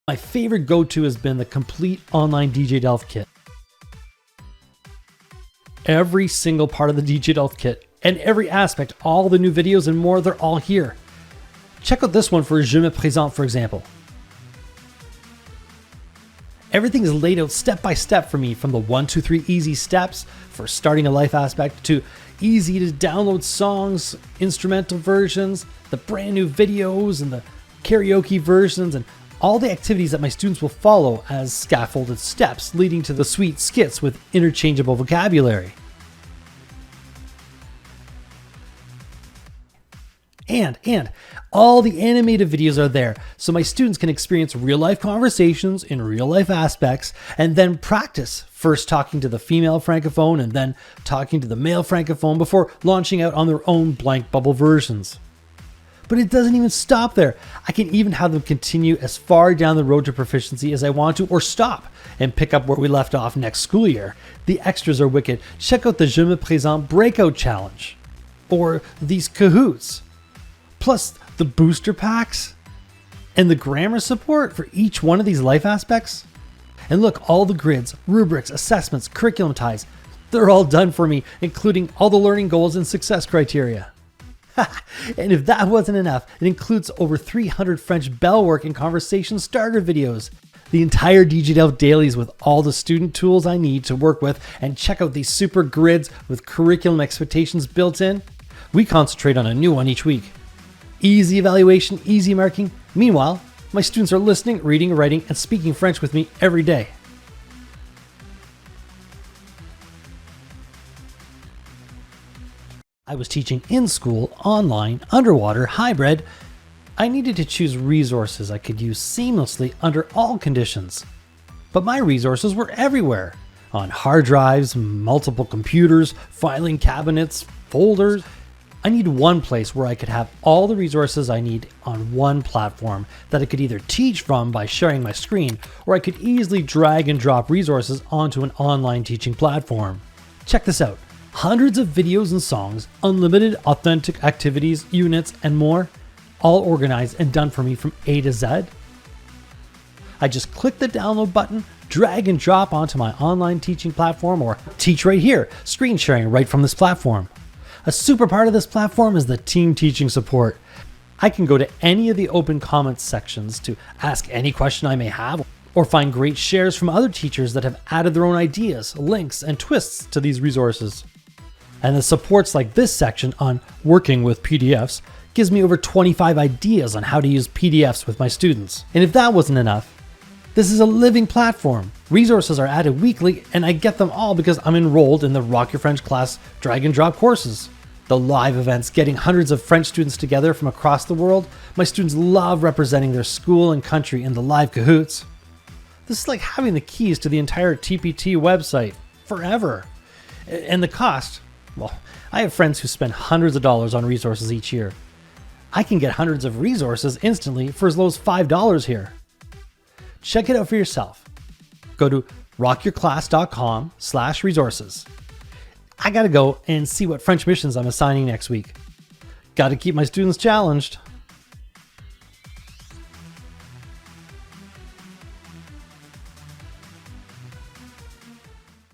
My favorite go-to has been the complete online DJ DELF Kit. Every single part of the DJ DELF Kit and every aspect, all the new videos and more, they're all here. Check out this one for Je me présente, for example. Everything is laid out step by step for me, from the 1, 2, 3 easy steps for starting a life aspect to easy to download songs, instrumental versions, the brand new videos and the karaoke versions, and all the activities that my students will follow as scaffolded steps leading to the sweet skits with interchangeable vocabulary. And all the animated videos are there, so my students can experience real-life conversations in real-life aspects and then practice, first talking to the female francophone and then talking to the male francophone before launching out on their own blank bubble versions. But it doesn't even stop there. I can even have them continue as far down the road to proficiency as I want to, or stop and pick up where we left off next school year. The extras are wicked. Check out the Je me présente breakout challenge, or these Kahoots, plus the booster packs and the grammar support for each one of these life aspects. And look, all the grids, rubrics, assessments, curriculum ties, they're all done for me, including all the learning goals and success criteria. And if that wasn't enough, it includes over 300 French bell work and conversation starter videos, the entire DJ DELF Dailies with all the student tools I need to work with, and check out these super grids with curriculum expectations built in. We concentrate on a new one each week. Easy evaluation, easy marking. Meanwhile, my students are listening, reading, writing, and speaking French with me every day. I was teaching in school, online, underwater, hybrid. I needed to choose resources I could use seamlessly under all conditions. But my resources were everywhere, on hard drives, multiple computers, filing cabinets, folders. I need one place where I could have all the resources I need on one platform that I could either teach from by sharing my screen, or I could easily drag and drop resources onto an online teaching platform. Check this out. Hundreds of videos and songs, unlimited authentic activities, units, and more, all organized and done for me from A to Z. I just click the download button, drag and drop onto my online teaching platform, or teach right here, screen sharing right from this platform. A super part of this platform is the team teaching support. I can go to any of the open comments sections to ask any question I may have, or find great shares from other teachers that have added their own ideas, links, and twists to these resources. And the supports like this section on working with PDFs gives me over 25 ideas on how to use PDFs with my students. And if that wasn't enough, this is a living platform. Resources are added weekly, and I get them all because I'm enrolled in the Rock Your French class drag and drop courses. The live events, getting hundreds of French students together from across the world. My students love representing their school and country in the live Kahoots. This is like having the keys to the entire TPT website forever. And the cost, well, I have friends who spend hundreds of dollars on resources each year. I can get hundreds of resources instantly for as low as $5 here. Check it out for yourself. Go to rockyourclass.com/resources. I gotta go and see what French missions I'm assigning next week. Gotta keep my students challenged.